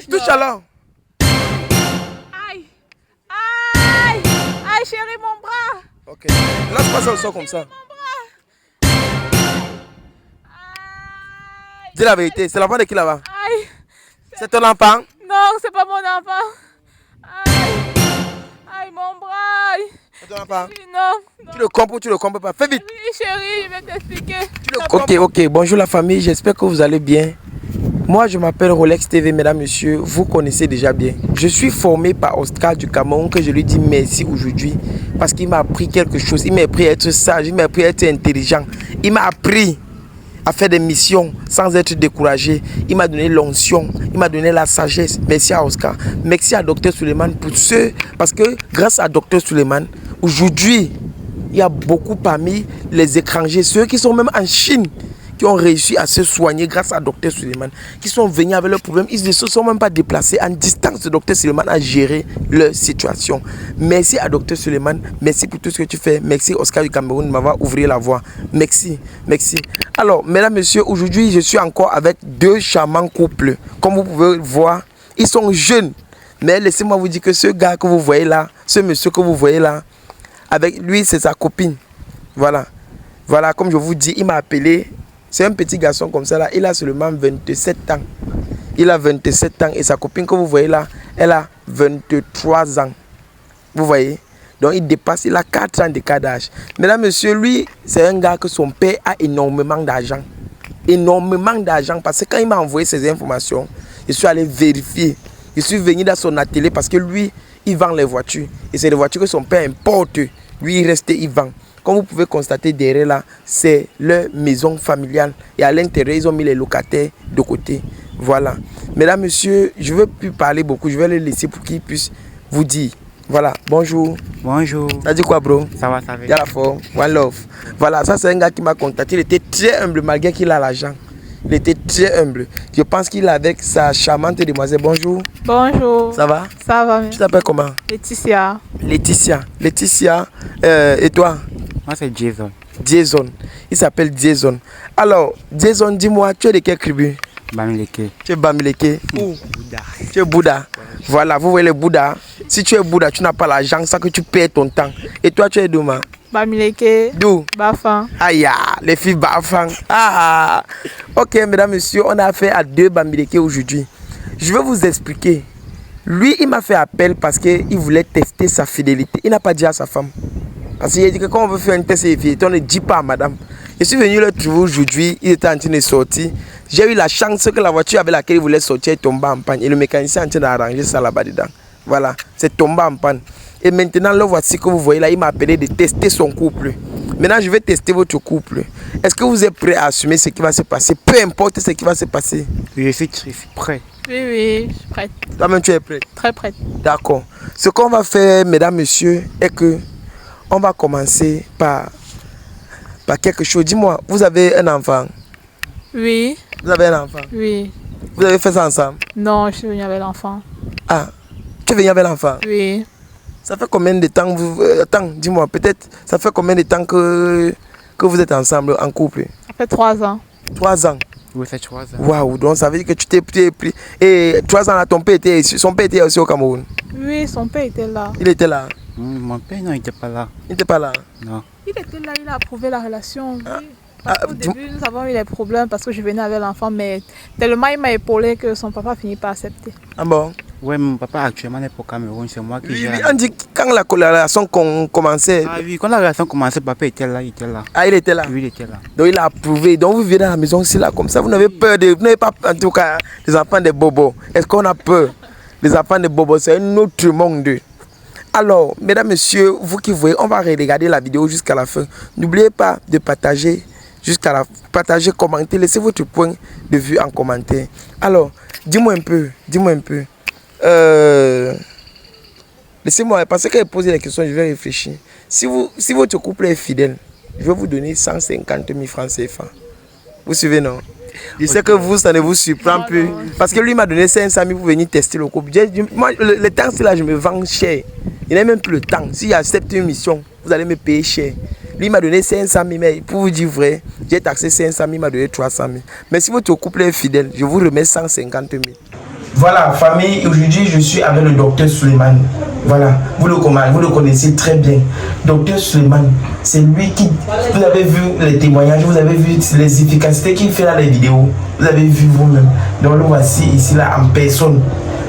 Touche alors. Aïe. Aïe. Aïe, chérie, mon bras. Ok. Lâche pas ça au sol comme ça. Dis la vérité, c'est l'enfant de qui là-bas? Aïe. C'est ton enfant? Non, c'est pas mon enfant. Aïe. Aïe, mon bras. C'est ton enfant? Non. Tu le comprends ou tu le comprends pas? Fais vite. Oui, chérie, je vais t'expliquer. Ok, bonjour la famille, j'espère que vous allez bien. Moi, je m'appelle Rolex TV, mesdames, messieurs, vous connaissez déjà bien. Je suis formé par Oscar du Cameroun, que je lui dis merci aujourd'hui, parce qu'il m'a appris quelque chose. Il m'a appris à être sage, il m'a appris à être intelligent. Il m'a appris à faire des missions sans être découragé. Il m'a donné l'onction, il m'a donné la sagesse. Merci à Oscar, merci à Dr Suleiman pour ceux, parce que grâce à Dr Suleiman, aujourd'hui, il y a beaucoup parmi les étrangers, ceux qui sont même en Chine, qui ont réussi à se soigner grâce à Dr Suleiman, qui sont venus avec leurs problèmes. Ils ne se sont même pas déplacés. En distance, de Dr Suleiman a géré leur situation. Merci à Dr Suleiman. Merci pour tout ce que tu fais. Merci Oscar du Cameroun de m'avoir ouvert la voie. Merci. Merci. Alors, mesdames, messieurs, aujourd'hui, je suis encore avec deux charmants couples. Comme vous pouvez le voir, ils sont jeunes. Mais laissez-moi vous dire que ce gars que vous voyez là, ce monsieur que vous voyez là, avec lui, c'est sa copine. Voilà. Voilà, comme je vous dis, il m'a appelé. C'est un petit garçon comme ça là. Il a seulement 27 ans. Il a 27 ans et sa copine que vous voyez là, elle a 23 ans. Vous voyez? Donc il dépasse, il a 4 ans d'écart d'âge. Mesdames, messieurs, lui, c'est un gars que son père a énormément d'argent. Énormément d'argent. Parce que quand il m'a envoyé ces informations, je suis allé vérifier. Je suis venu dans son atelier parce que lui, il vend les voitures. Et c'est les voitures que son père importe. Lui, il reste, il vend. Comme vous pouvez constater derrière là, c'est leur maison familiale. Et à l'intérieur, ils ont mis les locataires de côté. Voilà. Mesdames, messieurs, je ne veux plus parler beaucoup. Je vais les laisser pour qu'ils puissent vous dire. Voilà. Bonjour. Bonjour. T'as dit quoi, bro? Ça va, ça va. Y'a la forme. One love. Voilà, ça c'est un gars qui m'a contacté. Il était très humble malgré qu'il a l'argent. Il était très humble. Je pense qu'il est avec sa charmante demoiselle. Bonjour. Bonjour. Ça va? Ça va. Tu t'appelles comment? Laetitia. Laetitia. Laetitia. Et toi? Moi, c'est Jason. Jason. Il s'appelle Jason. Alors, Jason, dis-moi, tu es de quelle tribu? Bamileke. Tu es Bamileke. Où? Bouddha. Tu es Bouddha. Voilà, vous voyez le Bouddha. Si tu es Bouddha, tu n'as pas l'argent, ça que tu perds ton temps. Et toi, tu es d'où, ma? Bamileke. D'où? Bafan. Aïe, les filles Bafan. Ah. Ok, mesdames, messieurs, on a affaire à deux Bamileke aujourd'hui. Je vais vous expliquer. Lui, il m'a fait appel parce qu'il voulait tester sa fidélité. Il n'a pas dit à sa femme. Parce qu'il a dit que quand on veut faire un test de fidélité, on ne dit pas à madame. Je suis venu le trouver aujourd'hui, il était en train de sortir. J'ai eu la chance que la voiture avec laquelle il voulait sortir est tombée en panne. Et le mécanicien est en train d'arranger ça là-bas dedans. Voilà, c'est tombé en panne. Et maintenant, le voici que vous voyez là, il m'a appelé de tester son couple. Maintenant, je vais tester votre couple. Est-ce que vous êtes prêt à assumer ce qui va se passer? Peu importe ce qui va se passer. Je suis prêt. Oui, je suis prête. Toi-même, tu es prête? Très prête. D'accord. Ce qu'on va faire, mesdames, messieurs, est que on va commencer par quelque chose. Dis-moi, vous avez un enfant? Oui. Vous avez un enfant? Oui. Vous avez fait ça ensemble? Non, je suis venue avec l'enfant. Ah, tu es venu avec l'enfant? Oui. Ça fait combien de temps attends, dis-moi, peut-être, ça fait combien de temps que vous êtes ensemble, en couple? Ça fait 3 ans. 3 ans? Oui, c'est 3 ans. Waouh, donc ça veut dire que tu t'es pris. Et 3 ans là, son père était aussi au Cameroun? Oui, son père était là. Il était là? Mon père, non, il n'était pas là. Il n'était pas là? Non. Il était là, il a approuvé la relation. Oui. Au dis- début, nous avons eu des problèmes parce que je venais avec l'enfant, mais tellement il m'a épaulé que son papa finit par accepter. Ah bon? Oui, mon papa actuellement n'est pas au Cameroun, c'est moi qui Oui, gère. on dit que quand la relation commençait. Ah oui, quand la relation commençait, papa était là, il était là. Ah, il était là? Oui, il était là. Donc il a approuvé. Donc vous vivez dans la maison aussi là comme ça. Vous n'avez peur vous n'avez pas en tout cas des enfants des bobos. Est-ce qu'on a peur? Les enfants des bobos, c'est un autre monde. Alors, mesdames, messieurs, vous qui voyez, on va regarder la vidéo jusqu'à la fin. N'oubliez pas de partager jusqu'à la fin. Partager, commenter, laissez votre point de vue en commentaire. Alors, dis-moi un peu. Laissez-moi, parce que poser les questions, je vais réfléchir. Si votre couple est fidèle, je vais vous donner 150 000 francs CFA. Vous suivez, non? Je sais que vous, ça ne vous surprend plus. Parce que lui m'a donné 500 000 pour venir tester le couple. Moi, le temps, c'est là, je me vends cher. Il n'a même plus le temps. Si j'accepte une mission, vous allez me payer cher. Lui m'a donné 500 000, mais pour vous dire vrai, j'ai taxé 500 000, il m'a donné 300 000. Mais si votre couple est fidèle, je vous remets 150 000. Voilà, famille, aujourd'hui je suis avec le docteur Suleiman. Voilà, vous le connaissez très bien. Docteur Suleiman, c'est lui qui, vous avez vu les témoignages, vous avez vu les efficacités qu'il fait dans les vidéos. Vous avez vu vous-même. Donc le voici ici là en personne.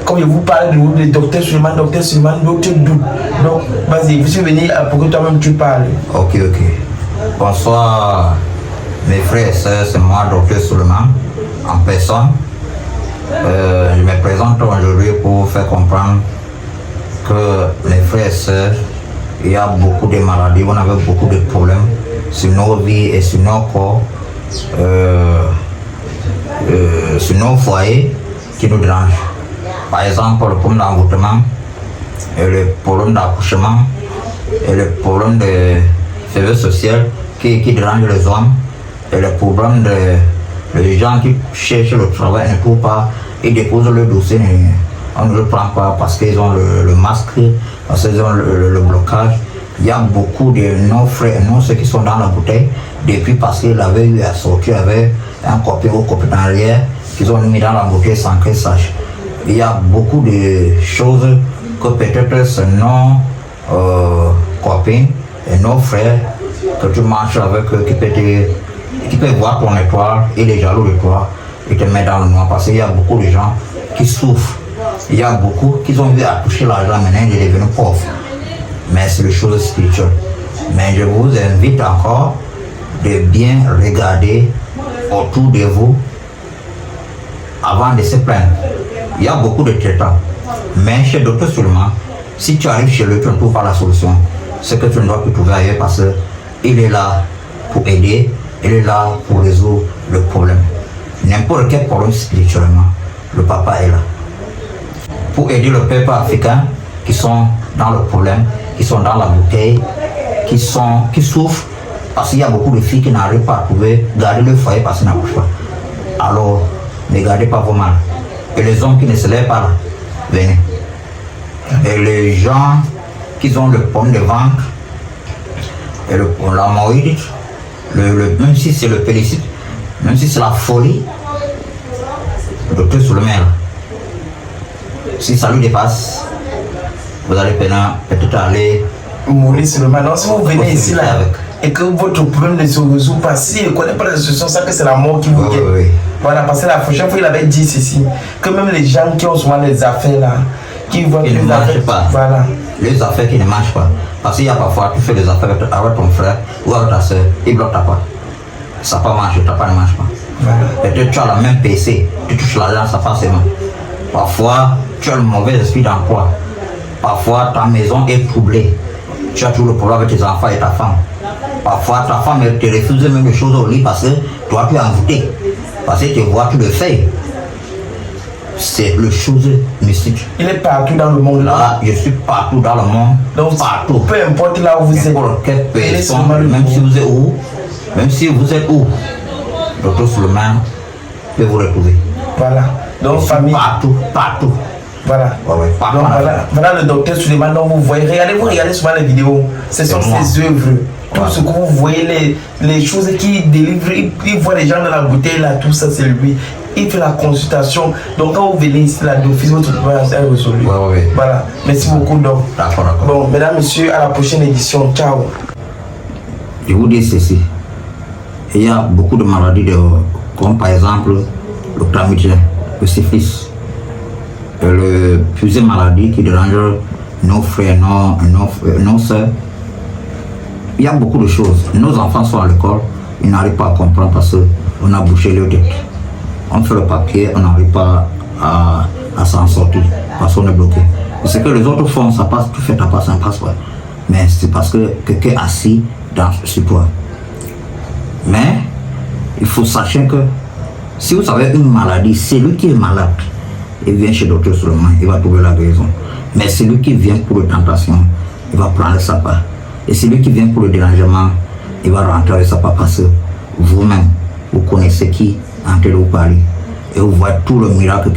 Comme je vous parle de docteur Suleiman, docteur Doudou. Donc vas-y, je suis venu pour que toi-même tu parles. Ok. Bonsoir mes frères et sœurs, c'est moi, docteur Suleiman, en personne. Je me présente aujourd'hui pour faire comprendre que mes frères et sœurs, il y a beaucoup de maladies, on avait beaucoup de problèmes sur nos vies et sur nos corps, sur nos foyers qui nous dérangent. Par exemple, le problème d'envoûtement, le problème d'accouchement et le problème de faiblesse sociale qui dérange les hommes et le problème de gens qui cherchent le travail ne trouvent pas, ils déposent le dossier, on ne le prend pas parce qu'ils ont le masque, parce qu'ils ont le blocage. Il y a beaucoup de nos frères et nos ceux qui sont dans la bouteille depuis parce qu'ils avaient eu à sortir avec un copain ou copain arrière qu'ils ont mis dans la bouteille sans qu'ils sachent. Il y a beaucoup de choses que peut-être c'est nos copains et nos frères que tu marches avec eux qui peut voir ton étoile et les jaloux de toi et te mettre dans le noir parce qu'il y a beaucoup de gens qui souffrent. Il y a beaucoup qui ont vu à toucher l'argent maintenant ils sont devenus pauvres. Mais c'est les choses spirituelles. Mais je vous invite encore de bien regarder autour de vous avant de se plaindre. Il y a beaucoup de traitants. Mais chez Docteur Suleiman, si tu arrives chez lui, tu ne trouves pas la solution. C'est que tu ne dois plus trouver ailleurs parce qu'il est là pour aider, il est là pour résoudre le problème. N'importe quel problème spirituellement, le papa est là. Pour aider le peuple africain qui sont dans le problème, qui sont dans la bouteille, qui souffrent, parce qu'il y a beaucoup de filles qui n'arrivent pas à trouver, garder le foyer parce qu'ils n'accouchent pas. Alors, ne gardez pas vos mains. Et les hommes qui ne se lèvent pas là, venez. Et les gens qui ont le problème de ventre, et l'hémorroïde, même si c'est le pélicite, même si c'est la folie, le docteur Suleiman, si ça lui dépasse, vous allez peut-être aller mourir sur le man. Donc si vous venez ici là et que votre problème ne se résout pas, si il ne connaît pas la solution, ça que c'est la mort qui vous guette. Voilà, parce que la prochaine fois il avait dit ceci, que même les gens qui ont souvent les affaires là, qui voient ne marchent pas. Voilà. Les affaires qui ne marchent pas. Parce qu'il y a parfois, tu fais des affaires avec ton frère ou avec ta soeur, il bloque ta part. Ça pas marche, ta part ne marche pas. Voilà. Peut-être tu as la même PC, tu touches l'argent, ça passe seulement. Parfois, tu as le mauvais esprit d'emploi. Parfois, ta maison est troublée. Tu as toujours le problème avec tes enfants et ta femme. Parfois, ta femme te refuse même les choses au lit parce que toi, tu es envoûté. Parce que tu vois, tu le fais. C'est le chose mystique. Il est partout dans le monde. Là, je suis partout dans le monde. Donc, partout. Peu importe là où vous êtes. Quelle personne, même si vous êtes où, Docteur Suleiman peut vous retrouver. Voilà. Donc, famille. Partout. Voilà. Ouais, donc, voilà le docteur Suleiman. Donc, vous voyez, regardez souvent les vidéos. Ce sont ses œuvres. Tout ce que vous voyez, les choses qu'il délivre, il voit les gens dans la bouteille là, tout ça c'est lui. Il fait la consultation. Donc quand vous venez ici là, d'office, votre problème est résolu. Voilà. Merci beaucoup donc. D'accord. Bon, mesdames, messieurs, à la prochaine édition. Ciao. Je vous dis ceci. Il y a beaucoup de maladies comme par exemple le chlamydia, le syphilis, plusieurs maladies qui dérangent nos frères, nos soeurs. Il y a beaucoup de choses. Nos enfants sont à l'école, ils n'arrivent pas à comprendre parce qu'on a bouché leur tête. On fait le papier, on n'arrive pas à s'en sortir parce qu'on est bloqué. Et ce que les autres font, ça passe, tu fais ta part, ça ne passe pas. Mais c'est parce que quelqu'un est assis sur toi. Mais il faut sachez que si vous avez une maladie, c'est lui qui est malade. Il vient chez Docteur Suleiman, il va trouver la guérison. Mais c'est lui qui vient pour la tentation, il va prendre sa part. Et celui qui vient pour le dérangement, il va rentrer avec sa part parce que vous-même, vous connaissez qui en train de vous parler. Et vous voyez tout le miracle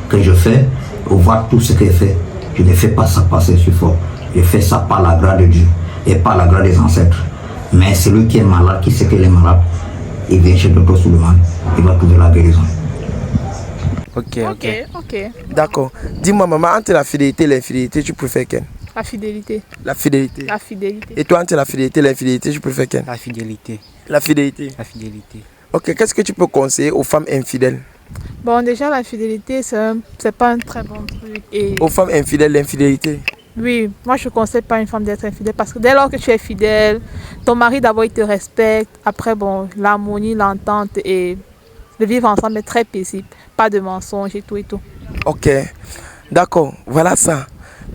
que je fais, vous voyez tout ce qu'il fait. Je ne fais pas ça passer sur fort. Je fais ça par la grâce de Dieu et par la grâce des ancêtres. Mais celui qui est malade, qui sait qu'il est malade, il vient chez Docteur Suleiman, il va trouver la guérison. Ok. D'accord. Dis-moi, maman, entre la fidélité et l'infidélité, tu préfères quelle? La fidélité. La fidélité. La fidélité. Et toi, entre la fidélité et l'infidélité, tu préfères quelle? La fidélité. La fidélité. La fidélité. Ok, qu'est-ce que tu peux conseiller aux femmes infidèles? Bon, déjà, la fidélité, c'est pas un très bon truc. Et Aux femmes infidèles, l'infidélité. oui, moi, je ne conseille pas une femme d'être infidèle parce que dès lors que tu es fidèle, ton mari d'abord, il te respecte. Après, bon, l'harmonie, l'entente et le vivre ensemble est très paisible. Pas de mensonges et tout et tout. Ok, d'accord, voilà ça.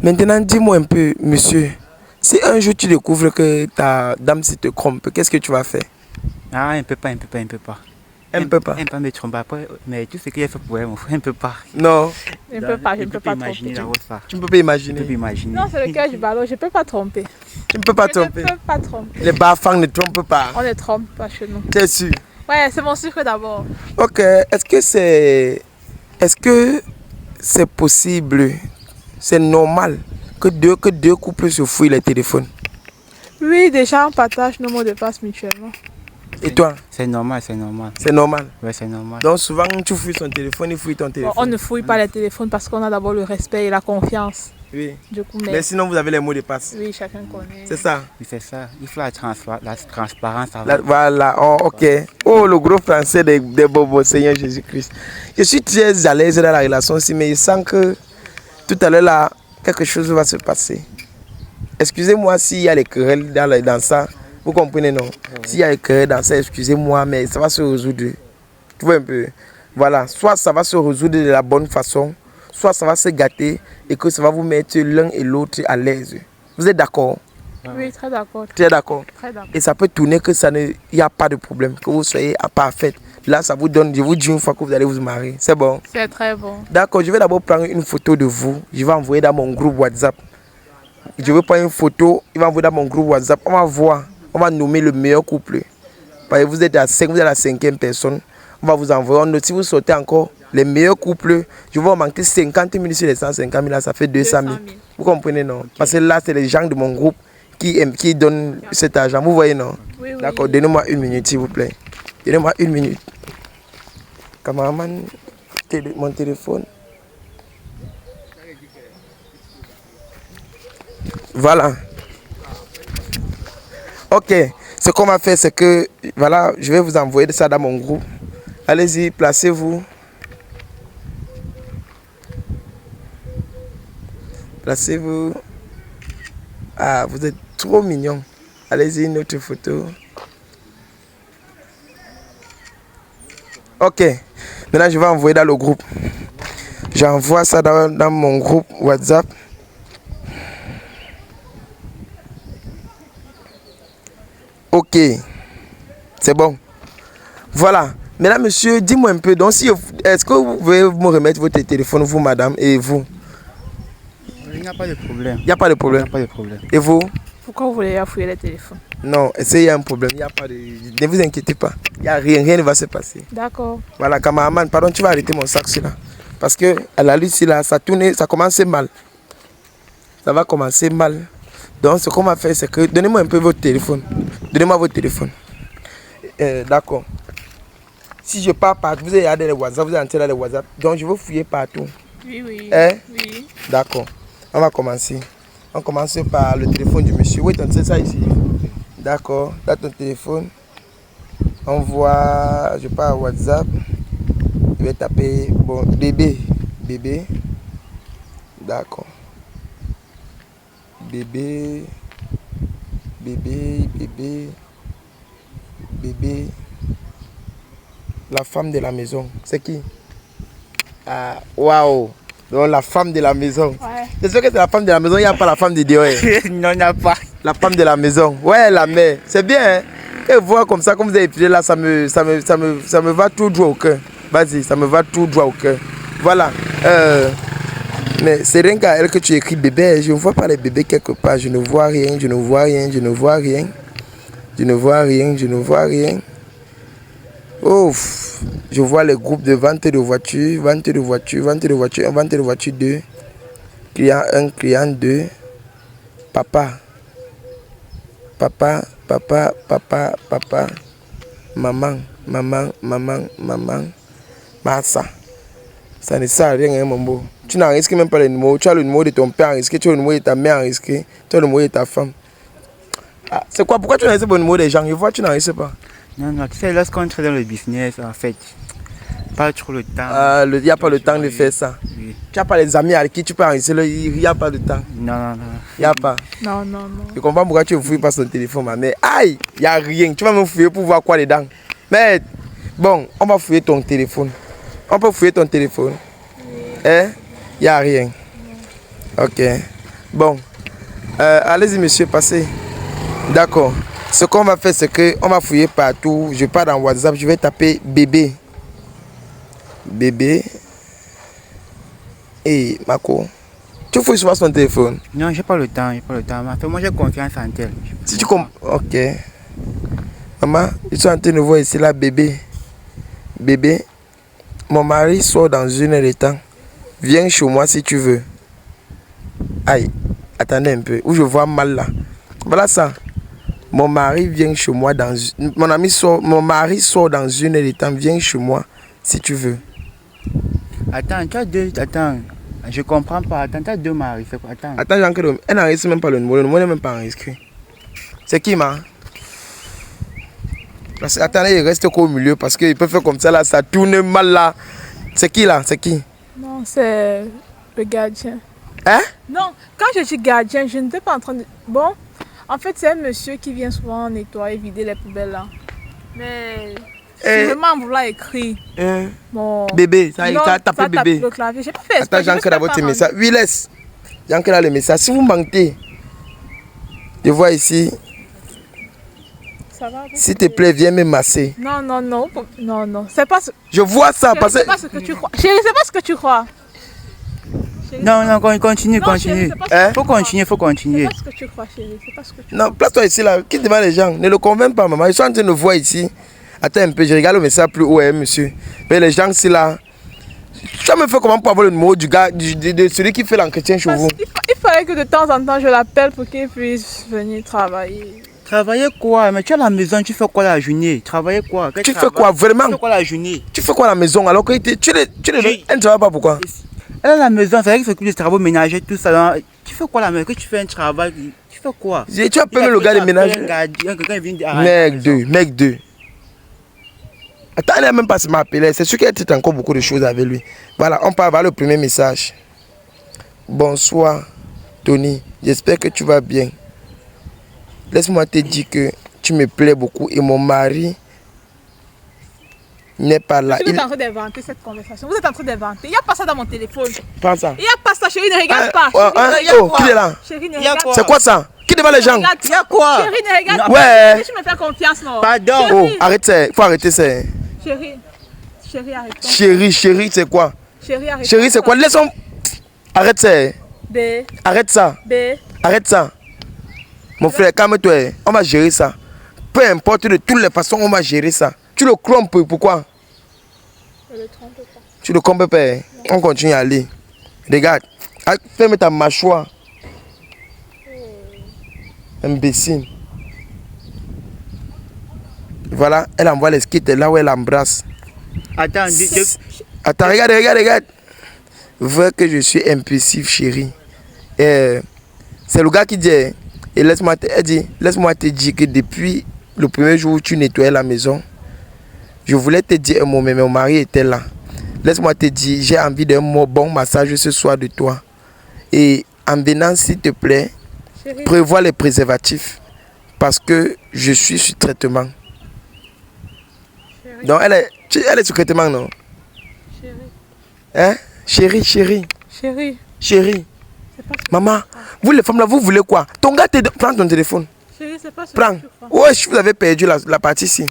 Maintenant, dis-moi un peu, monsieur, si un jour tu découvres que ta dame se te trompe, qu'est-ce que tu vas faire? Ah, un peu pas. Elle ne peut pas. Elle peut pas me tromper après, mais tout ce qu'il a fait pour elle, mon frère, un peu pas. Non, Je ne peux pas, je ne peux pas imaginer tromper. ça. tu ne peux pas imaginer. Tu peux imaginer. Non, c'est le cœur du ballon, je ne peux pas tromper. Tu ne peux pas Je tromper. ne peux pas tromper. Les bafans ne trompent pas. On ne trompe pas chez nous. Tu es sûr? Ouais, c'est mon sucre d'abord. Ok, est-ce que c'est possible, c'est normal que deux couples se fouillent les téléphones? Oui, déjà, on partage nos mots de passe mutuellement. Et toi? C'est normal. C'est normal. Ouais, c'est normal. Donc souvent tu fouilles son téléphone, il fouille ton Bon, téléphone. on ne fouille pas les téléphones parce qu'on a d'abord le respect et la confiance. Oui. Du coup, Mais sinon vous avez les mots de passe. oui, chacun connaît. C'est ça. Oui, c'est ça. Il faut la transparence avant. Voilà, oh, ok. Oh, le gros français des bobos, Seigneur Jésus-Christ. Je suis très à l'aise dans la relation aussi, mais je sens que tout à l'heure là, quelque chose va se passer. Excusez-moi s'il y a les querelles dans ça. Vous comprenez, non? S'il y a les querelles dans ça, excusez-moi, mais ça va se résoudre. Tu vois un peu? Voilà, soit ça va se résoudre de la bonne façon, soit ça va se gâter et que ça va vous mettre l'un et l'autre à l'aise. Vous êtes d'accord? Oui, très d'accord. Tu es d'accord? Très d'accord. Et ça peut tourner que il n'y a pas de problème, que vous soyez parfaite. Là, ça vous donne, je vous dis une fois que vous allez vous marier. C'est bon? C'est très bon. D'accord, je vais d'abord prendre une photo de vous. Je vais envoyer dans mon groupe WhatsApp. Je vais prendre une photo, il va envoyer dans mon groupe WhatsApp. On va voir, on va nommer le meilleur couple. Parce que vous êtes à 5, vous êtes la 5e personne. On va vous envoyer. Si vous sortez encore les meilleurs couples, je vais vous manquer 50 000 sur les 150 000. Là, ça fait 200 000. Vous comprenez, non? Parce que là, c'est les gens de mon groupe qui donnent cet argent. Vous voyez, non? Oui, oui. D'accord, donnez-moi une minute, s'il vous plaît. Donnez-moi une minute. Cameraman, mon téléphone. Voilà. Ok. Ce qu'on va faire, c'est que, voilà, je vais vous envoyer ça dans mon groupe. Allez-y, placez-vous. Placez-vous. Ah, vous êtes trop mignon. Allez-y, une autre photo. Ok. Maintenant, je vais envoyer dans le groupe. J'envoie ça dans mon groupe WhatsApp. Ok. C'est bon. Voilà. Mesdames, monsieur, dis-moi un peu. Donc, est-ce que vous pouvez me remettre votre téléphone, vous, madame, et vous? Il n'y a pas de problème. Il n'y a pas de problème. Il n'y a pas de problème. Et vous? Pourquoi vous voulez fouiller les téléphones? Non, il y a un problème. Il y a pas de... Ne vous inquiétez pas. Il n'y a rien. Rien ne va se passer. D'accord. Voilà, cameraman, pardon, tu vas arrêter mon sac, là. Parce que à la lutte, là, ça tourne, ça commence mal. Ça va commencer mal. Donc, ce qu'on va faire, c'est que... Donnez-moi un peu votre téléphone. Donnez-moi votre téléphone. D'accord. Si je pars partout, vous allez regarder les WhatsApp, vous allez entrer dans les WhatsApp. Donc, je veux fouiller partout. Oui, oui. Hein? Oui. D'accord. On va commencer. On commence par le téléphone du monsieur. Oui, c'est ça ici. D'accord. Là, ton téléphone. On voit... Je pars à WhatsApp. Je vais taper... Bon, bébé. Bébé. D'accord. Bébé. Bébé. Bébé. Bébé. La femme de la maison. C'est qui? Ah, waouh. Donc la femme de la maison. Ouais. J'espère que c'est la femme de la maison, il n'y a pas la femme de Dieu. Non, il n'y a pas. La femme de la maison. Ouais, la mère. C'est bien, hein? Et voir comme ça, comme vous avez étudié là, ça me va tout droit au cœur. Vas-y, ça me va tout droit au cœur. Voilà. Mais c'est rien qu'à elle que tu écris bébé. Je ne vois pas les bébés quelque part. Je ne vois rien, je ne vois rien, je ne vois rien. Je ne vois rien, je ne vois rien. Ouf, je vois les groupes de vente de voitures, vente de voitures, vente de voitures 1, vente de voiture 2, client 1, client 2, papa, papa, papa, papa, papa, maman, maman, maman, maman, massa, Ça ne sert à rien, hein, mon beau. Tu n'enregistres même pas le numéro. Tu as le numéro de ton père enregistré, tu as le numéro de ta mère enregistré, tu as le numéro de ta femme. Ah, c'est quoi? Pourquoi tu n'enregistres pas le numéro des gens? Je vois, tu n'enregistres pas. Non, non, tu sais, lorsqu'on est dans le business, en fait, pas trop le temps. Il n'y a pas le temps de faire ça. Oui. Tu n'as pas les amis avec qui tu peux enregistrer, il n'y a pas de temps. Non, non, non. Il n'y a pas. Non, non, non. Je comprends pourquoi tu ne fouilles pas son téléphone, ma mère. Aïe, il n'y a rien. Tu vas me fouiller pour voir quoi dedans. Mais bon, on va fouiller ton téléphone. On peut fouiller ton téléphone. Hein? Il n'y a rien. Ok. Bon. Allez-y, monsieur, passez. D'accord. Ce qu'on va faire, c'est qu'on va fouiller partout. Je pars dans WhatsApp, je vais taper bébé. Bébé. Et Marco. Tu fouilles souvent son téléphone? Non, j'ai pas le temps, j'ai pas le temps. Mais moi, j'ai confiance en elle. Si tu comprends. Ok. Maman, je suis en train de voir ici là, bébé. Bébé. Mon mari sort dans 1 heure de temps. Viens chez moi si tu veux. Aïe. Attendez un peu. Où je vois mal là. Voilà ça. Mon mari vient chez moi dans... Mon mari sort dans 1 heure de temps. Viens chez moi si tu veux. Attends, tu as deux... Attends, je comprends pas. Attends, tu as 2 maris. C'est quoi? Attends. Attends, Jean-Claude. Elle n'enregistre même pas le numéro. Le numéro n'est même pas inscrit. C'est qui, ma? Parce que, attendez, il reste qu'au milieu parce qu'il peut faire comme ça là. Ça tourne mal là. C'est qui là? C'est qui? Non, c'est le gardien. Hein? Non, quand je dis gardien, je n'étais pas en train de... Bon, en fait, c'est un monsieur qui vient souvent nettoyer, vider les poubelles là. Mais... C'est vraiment en vouloir écrire. Bon... Bébé, ça a tapé bébé. Le clavier. J'ai pas fait exprès. Attends, Jean-Claude a votre message. Oui, laisse. Jean-Claude a le message. Si vous mentez, je vois ici. Ça va? S'il te plaît, viens me masser. Non, non, non. Non, non. C'est pas ce... Je vois ça Chérie, parce que... c'est pas ce que tu crois. Chérie, c'est pas ce que tu crois. Chérie, Non, non, continue, non, continue. chérie, c'est pas ce que tu Faut crois. continuer, faut continuer. C'est pas ce que tu crois, chérie. C'est pas ce que tu Non, place-toi ici là. Quitte devant les gens. Ne le convainc pas, maman. Ils sont en train de voir ici. Attends un peu, je regarde le message plus haut, hein, monsieur. Mais les gens, c'est là. Tu as me fait comment pour avoir le numéro du gars, de celui qui fait l'entretien chez vous? Il fallait que de temps en temps je l'appelle pour qu'il puisse venir travailler. Travailler quoi? Mais tu es à la maison, tu fais quoi la journée? Travailler quoi? Tu fais quoi vraiment? Tu fais quoi la journée? Tu fais quoi à la maison alors que elle ne travaille pas pourquoi? Elle est à la maison, c'est vrai qu'il s'occupe des travaux ménagers, tout ça. Donc, tu fais quoi la maison? Que tu fais un travail, tu fais quoi? Tu appelles le gars de ménage. Mec 2. Attends, elle n'a même pas m'appeler. C'est sûr qu'elle a encore beaucoup de choses avec lui. Voilà, on part vers le premier message. Bonsoir, Tony. J'espère que tu vas bien. Laisse-moi te dire que tu me plais beaucoup et mon mari n'est pas là. Vous êtes en train d'inventer cette conversation. Vous êtes en train d'inventer. Il n'y a pas ça dans mon téléphone. Prends ça. Il n'y a pas ça, chérie, ne regarde pas. Qui est là? Chérie, ne regarde pas. C'est quoi ça? Qui devant les gens? Il y a quoi? Chérie, ne regarde pas. Ouais. Tu me fais confiance, non? Pardon. Oh, arrête ça. Il faut arrêter ça. Chérie, arrête. Chérie, c'est quoi? Chérie, arrête. Chérie, c'est quoi? Laisse-moi. Arrête ça. B. Arrête ça. B. Arrête ça. Mon frère, calme-toi. On va gérer ça. Peu importe, de toutes les façons, on va gérer ça. Tu le trompes, pourquoi? Je le trompe pas. Tu le trompes pas. On continue à aller. Regarde. Ferme ta mâchoire. Imbécile. Voilà, elle envoie les skits là où elle embrasse. Attends, Attends, regarde. Vois que je suis impulsif, chérie. C'est le gars qui dit, et laisse-moi te dire que depuis le premier jour où tu nettoyais la maison, je voulais te dire un mot, mais mon mari était là. Laisse-moi te dire, j'ai envie d'un bon massage ce soir de toi. Et en venant, s'il te plaît, Chérie. prévois les préservatifs parce que je suis sur traitement. Chérie. Donc elle est sur traitement, non? Chérie. Hein? Chérie. Chérie. C'est pas ce Maman, vous les femmes là, vous voulez quoi? Ton gars prends ton téléphone. Chérie, c'est pas ce Prends. que tu crois. Ouais, vous avez perdu la partie ici.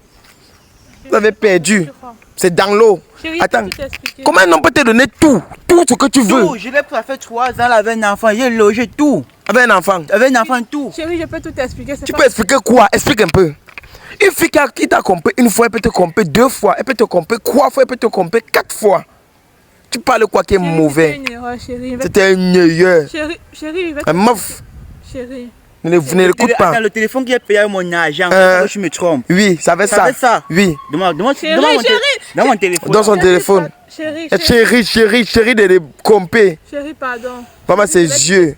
Vous avez perdu. C'est dans l'eau. Chérie, Attends. je peux t'expliquer. Comment un homme peut te donner tout ce que tu veux? tout, je l'ai ça fait 3 ans, elle avait un enfant, j'ai logé tout. Avec un enfant. Avec un enfant, tout. Chérie, je peux tout t'expliquer. Tu peux expliquer quoi? Explique un peu. Une fille qui t'a compris une fois, elle peut te compter 2 fois, elle peut te compter 3 fois, elle peut te compter 4 fois. Tu parles quoi qui est mauvais? C'était une erreur, chérie. C'était une erreur. Chérie, je vais Un meuf. Chérie. Ne l'écoute pas. Attends, le téléphone qui est payé avec mon argent, je me trompe. Oui, ça avait ça. Ça. Oui. Demande Chérie, mon téléphone. Dans son téléphone. Chérie, Chérie de compter. Chérie, pardon. Maman, ses yeux.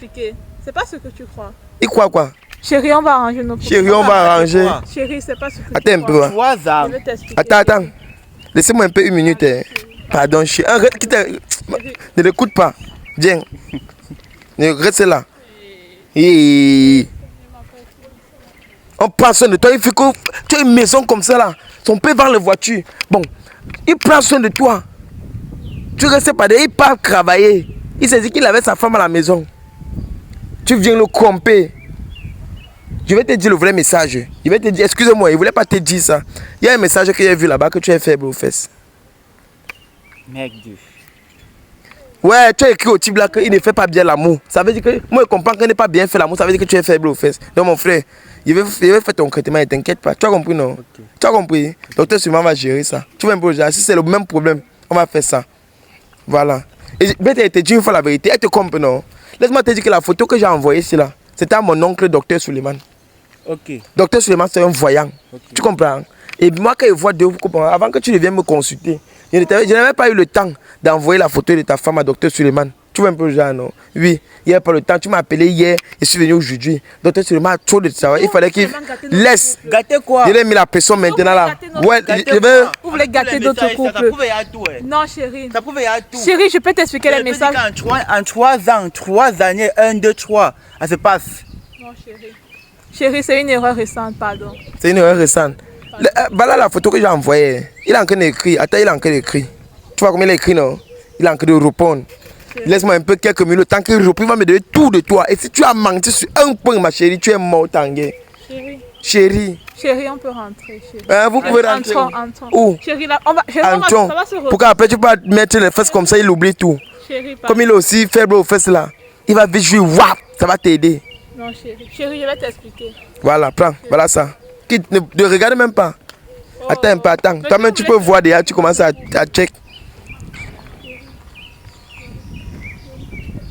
C'est pas ce que tu crois. Il croit quoi? Chérie, on va arranger nos problèmes. Chérie, on va arranger. Chérie, c'est pas ce que tu Attends un peu. crois. Hein. 3 ans. Je vais t'expliquer. Attends. Laissez-moi un peu une minute. Hein. Pardon, chérie. Arrête, ne l'écoute pas. Viens. Reste là. Et... On prend soin de toi. Il faut que tu aies une maison comme ça là. Son père vend les voitures. Bon, il prend soin de toi. Tu restes pas derrière. Il part travailler. Il s'est dit qu'il avait sa femme à la maison. Tu viens le tromper. Je vais te dire le vrai message. Il va te dire, excuse-moi, il ne voulait pas te dire ça. Il y a un message que j'ai vu là-bas que tu es faible aux fesses. Mec Dieu. Ouais, tu as écrit au type là qu'il ne fait pas bien l'amour. Ça veut dire que moi je comprends qu'il n'est pas bien fait l'amour. Ça veut dire que tu es faible aux fesses. Donc mon frère, il veut faire ton traitement et t'inquiète pas. Tu as compris non? Okay. Tu as compris? Docteur Suleiman va gérer ça. Tu vois un peu, si c'est le même problème, on va faire ça. Voilà. Et je vais te dire une fois la vérité. Elle te comprend non? Laisse-moi te dire que la photo que j'ai envoyée ici là, c'était à mon oncle Docteur Suleiman. Ok. Docteur Suleiman, c'est un voyant. Okay. Tu comprends? Et moi, quand je vois deux, avant que tu ne viennes me consulter, je n'avais pas eu le temps d'envoyer la photo de ta femme à Docteur Suleiman. Tu vois un peu le genre, non? Oui, il n'y a pas le temps. Tu m'as appelé hier, je suis venu aujourd'hui. Docteur Suleiman a trop de travail. Il fallait qu'il laisse. Gâter quoi? Il a mis la pression maintenant là. Ouais, vous voulez gâter d'autres couples. Ça prouve tout. Non, chérie. Ça prouve tout. Chérie, je peux t'expliquer les messages. En 3 ans, 3 années, 1, 2, 3, ça se passe. Non, chérie. Chérie, c'est une erreur récente, pardon. C'est une erreur récente. Voilà la photo que j'ai envoyée. Il est en train d'écrire. Attends, il est en train d'écrire. Tu vois comment il a écrit, non? Il est en train de répondre. Laisse-moi un peu quelques minutes. Tant qu'il répond, il va me donner tout de toi. Et si tu as menti sur un point, ma chérie, tu es mort, Tanguay. Chérie. Chérie, on peut rentrer, chérie. Vous pouvez rentrer. Entrons. Où? Chérie, là, ça va se reprendre. Pourquoi après tu peux mettre les fesses comme ça, il oublie tout. Chérie, comme il est aussi faible aux fesses là, il va vite jouer, waouh, ça va t'aider. Non, chérie. Chérie, je vais t'expliquer. Voilà, prends, voilà ça. Ne regarde même pas. Attends un peu, attends. Toi-même, tu peux voir déjà, tu commences à check.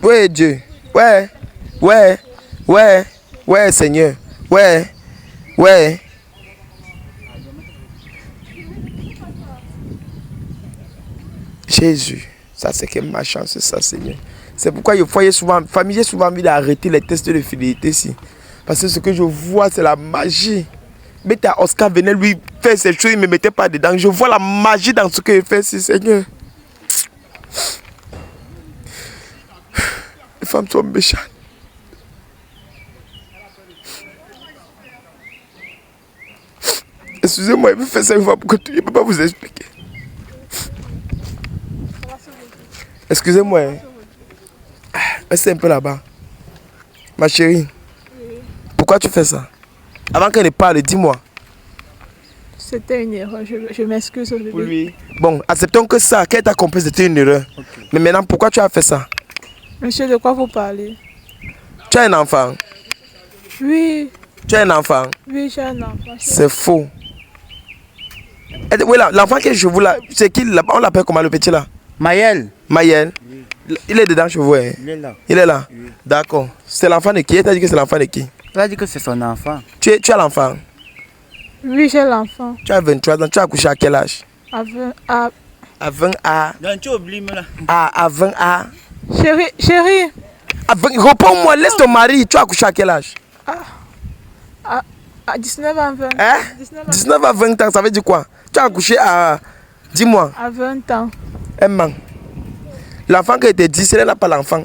Ouais, Dieu. Ouais, Seigneur. Ouais. Jésus, ça c'est que ma chance, ça, Seigneur. C'est pourquoi j'ai souvent envie d'arrêter les tests de fidélité ici. Parce que ce que je vois, c'est la magie. Mais Oscar venait lui faire ces choses, il ne me mettait pas dedans. Je vois la magie dans ce qu'il fait ici, Seigneur. Les femmes sont méchantes. Excusez-moi, il me fait ça une fois pour que je ne peux pas vous expliquer. Excusez-moi. Restez un peu là-bas. Ma chérie, pourquoi tu fais ça? Avant qu'elle ne parle, dis-moi. C'était une erreur, je m'excuse. Oui. Bon, acceptons que ça, qu'elle t'a compris, c'était une erreur. Okay. Mais maintenant, pourquoi tu as fait ça? Monsieur, de quoi vous parlez? Tu as un enfant? Oui. Tu as un enfant? Oui, j'ai un enfant. C'est faux. Oui, l'enfant que je vous là, c'est qui? On l'appelle comment le petit là? Maël. Maël? Oui. Il est dedans chez vous, hein? Il est là. Il est là? Oui. D'accord. C'est l'enfant de qui? Elle t'a dit que c'est l'enfant de qui? Elle a dit que c'est son enfant. Tu as l'enfant? Oui, j'ai l'enfant. Tu as 23 ans, tu as accouché à quel âge? À 20 à... Non, tu oublies là. À 20 à... Chérie. Réponds-moi, laisse ton mari. Tu as accouché à quel âge? À 19 à 20. Hein? 19 à 20 ans, ça veut dire quoi? Tu as accouché à... Dis-moi. À 20 ans. Un man. L'enfant qui était dit, c'est là pas l'enfant.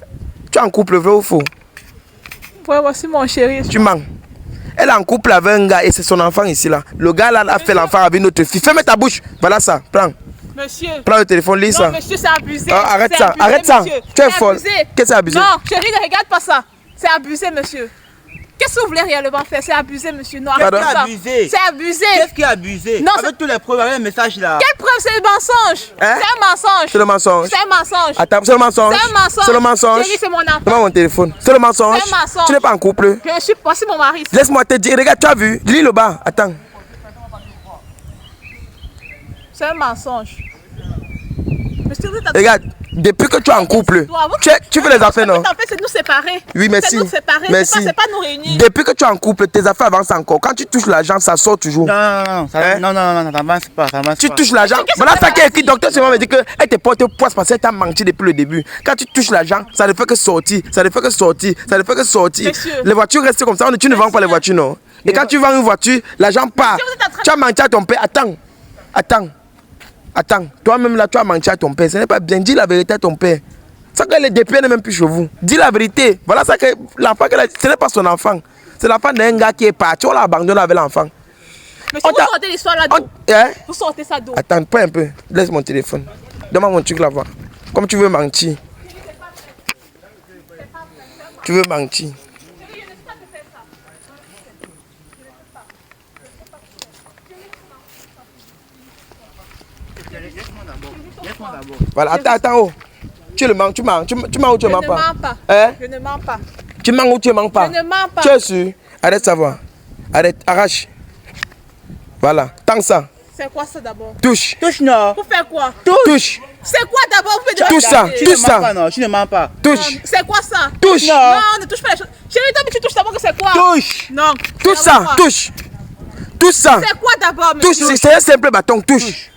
Tu es en couple, vrai ou faux? Ouais, voici mon chéri. Tu mens. Elle est en couple avec un gars et c'est son enfant ici là. Le gars là a fait l'enfant avec notre fille. Ferme ta bouche. Voilà ça. Prends. Monsieur. Prends le téléphone, lis ça. Non, monsieur, c'est abusé. Arrête ça, abusé, arrête ça. Monsieur. Tu es folle. Qu'est-ce que c'est abusé? Non, chérie, ne regarde pas ça. C'est abusé, monsieur. Qu'est-ce que vous voulez réellement faire? C'est abusé, monsieur. Non, arrête ça. C'est abusé. Qu'est-ce qui est abusé? Non, avec tous les preuves, avec le message là. Quelle preuve? C'est le mensonge. Hein? C'est un mensonge. C'est le mensonge. C'est un mensonge. Attends, c'est le mensonge. C'est un mensonge. C'est le mensonge. Chérie, c'est mon enfant. Donne-moi mon téléphone. C'est le mensonge. C'est un mensonge. Tu n'es pas en couple. Voici mon mari. Laisse-moi te dire. Regarde, tu as vu? Lis le bas. Attends. C'est un mensonge. Regarde, depuis que tu es en couple, tu fais les affaires, non? En fait, c'est nous séparer. Oui, merci. C'est nous séparer. Merci. C'est pas nous réunir. Depuis que tu es en couple, tes affaires avancent encore. Quand tu touches l'argent, ça sort toujours. Non, ça avance pas. Tu touches l'argent. Voilà ça qui est écrit. Docteur Suleiman me dit qu'elle te porte poisse parce qu'elle t'a menti depuis le début. Quand tu touches l'argent, ça ne fait que sortir. Ça ne fait que sortir. Ça ne fait que sortir. Monsieur. Les voitures restent comme ça. Tu ne vends pas les voitures, non? Et quand tu vends une voiture, l'argent part. Tu as menti à ton père. Attends. Toi-même là, tu as menti à ton père. Ce n'est pas bien. Dis la vérité à ton père. Ça que les députés n'est même plus chez vous. Dis la vérité. Voilà ça que l'enfant qu'elle a. Ce n'est pas son enfant. C'est l'enfant d'un gars qui est parti. On l'a abandonné avec l'enfant. Mais si vous sortez l'histoire là, vous sortez ça d'où? Attends, pas un peu. Laisse mon téléphone. Donne-moi mon truc là-bas. Comme tu veux mentir. Tu veux mentir. Voilà, attends, oh. Tu mens ou tu mens pas? Je ne mens pas. Tu mens ou tu mens pas? Je ne mens pas. Tu es sûr? Arrête ça va. Arrête, arrache. Voilà, tant ça. C'est quoi ça d'abord? Touche. Touche, non. Pour faire quoi? Touche. C'est quoi d'abord? Vous faites Touche ça. Touche ça. Tu ne mens pas. Touche. C'est quoi ça? Touche. Non, ne touche pas les choses. Chérie, toi, mais tu touches d'abord que c'est quoi? Touche. Non. Touche ça. Touche. Touche ça. C'est quoi d'abord, Touche, monsieur? c'est un simple bâton. Touche.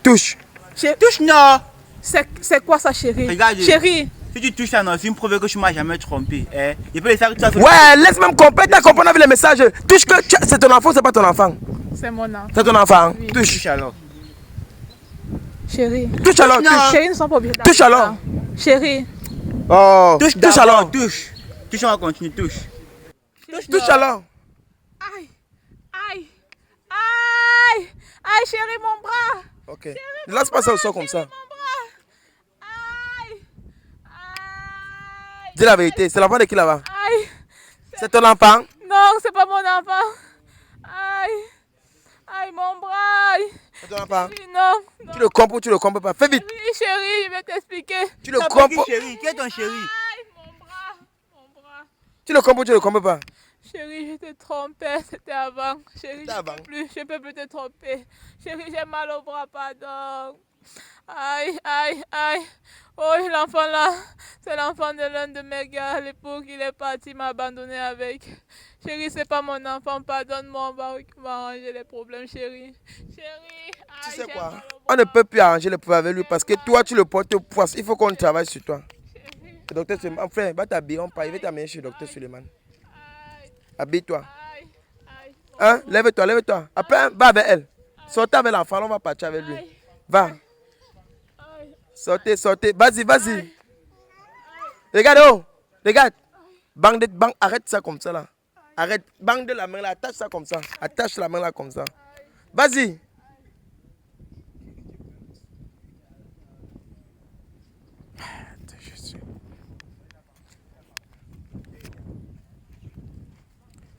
Touche. Touche, non. C'est quoi ça, chérie? Regarde. Chérie. Si tu touches ça, non, c'est une preuve que tu m'as jamais trompé. Il peut laisser que tu as fait. Ouais, laisse même comprendre. T'as compris avec les messages. Touche que c'est ton enfant, c'est pas ton enfant. C'est mon enfant. C'est ton enfant. Oui. Touche. Touche alors. Chérie. Touche alors. Touche. Chérie, nous sommes pas obligés. Touche alors. Chérie. Oh. Touche alors. Touche. Touche, on va continuer. Touche. Touche alors. Aïe. Aïe. Aïe. Aïe, chérie, mon bras. Ok. Ne laisse pas ça au sol comme ça. Mon bras. Aïe. Aïe. Dis la vérité. C'est l'enfant de qui là-bas? Aïe. C'est ton enfant? Non, c'est pas mon enfant. Aïe. Aïe, mon bras. C'est ton enfant? Oui, non. Tu le comprends ou tu le comprends pas? Fais vite. Oui, chérie, je vais t'expliquer. Tu le comprends. Chérie, qui est ton chéri? Aïe, mon bras. Mon bras. Tu le comprends ou tu le comprends pas? Chérie, je te trompais, c'était avant. Chérie, C'était avant. je peux plus te tromper. Chérie, j'ai mal au bras, pardon. Aïe, aïe, aïe. Oh, l'enfant là, c'est l'enfant de l'un de mes gars. L'époux qu'il est parti m'a abandonné avec. Chérie, c'est pas mon enfant, pardonne-moi, on va arranger les problèmes, chérie. Chérie, aïe, Tu sais j'ai quoi? mal au On bras. ne peut plus arranger le problème avec lui parce que toi tu le portes au poisse. Il faut qu'on travaille sur toi. Le docteur Suleiman, frère, va t'habiller, on part. Il va t'amener chez le docteur Suleiman. Aïe, Habille-toi. aïe, aïe. Hein? Lève-toi, lève-toi. Après, va avec elle. Sortez avec l'enfant, on va partir avec lui. Va. Aïe. Sortez, sortez. Vas-y, vas-y. Regarde, oh. Regarde. Bang, arrête ça comme ça là. Arrête. Bang de la main là. Attache ça comme ça. Attache la main là comme ça. Vas-y.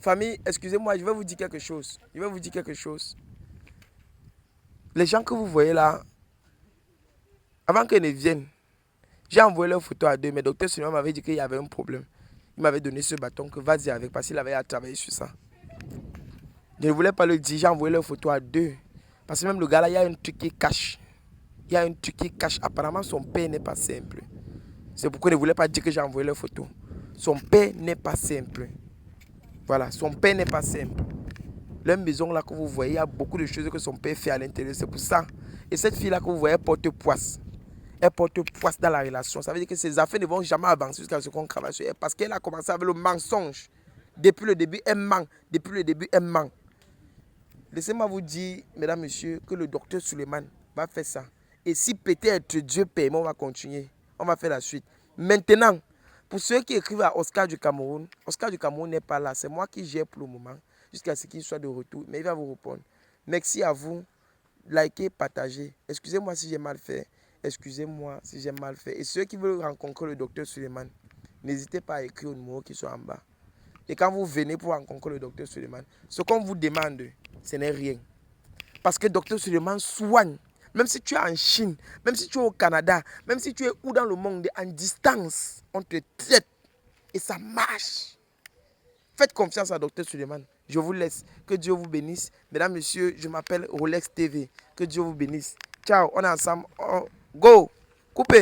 Famille, excusez-moi, je vais vous dire quelque chose. Je vais vous dire quelque chose. Les gens que vous voyez là, avant qu'ils ne viennent, j'ai envoyé leur photo à deux, mais le docteur Suleiman m'avait dit qu'il y avait un problème. Il m'avait donné ce bâton que vas-y avec, parce qu'il avait à travailler sur ça. Je ne voulais pas le dire, j'ai envoyé leur photo à deux. Parce que même le gars là, il y a un truc qui cache. Il y a un truc qui cache. Apparemment, son père n'est pas simple. C'est pourquoi il ne voulait pas dire que j'ai envoyé leur photo. Son père n'est pas simple. Voilà, son père n'est pas simple. La maison là que vous voyez, il y a beaucoup de choses que son père fait à l'intérieur. C'est pour ça. Et cette fille là que vous voyez, elle porte poisse. Elle porte poisse dans la relation. Ça veut dire que ses affaires ne vont jamais avancer jusqu'à ce qu'on travaille sur elle. Parce qu'elle a commencé avec le mensonge. Depuis le début, elle ment. Depuis le début, elle ment. Laissez-moi vous dire, mesdames, messieurs, que le docteur Suleiman va faire ça. Et si peut-être Dieu permet, on va continuer. On va faire la suite. Maintenant, pour ceux qui écrivent à Oscar du Cameroun n'est pas là. C'est moi qui gère pour le moment, jusqu'à ce qu'il soit de retour. Mais il va vous répondre. Merci à vous. Likez, partagez. Excusez-moi si j'ai mal fait. Excusez-moi si j'ai mal fait. Et ceux qui veulent rencontrer le docteur Suleiman, n'hésitez pas à écrire au numéro qui sont en bas. Et quand vous venez pour rencontrer le docteur Suleiman, ce qu'on vous demande, ce n'est rien. Parce que le docteur Suleiman soigne. Même si tu es en Chine, même si tu es au Canada, même si tu es où dans le monde, en distance, on te traite. Et ça marche. Faites confiance à Dr Suleiman. Je vous laisse. Que Dieu vous bénisse. Mesdames, messieurs, je m'appelle Rolex TV. Que Dieu vous bénisse. Ciao, on est ensemble. Go. Coupez.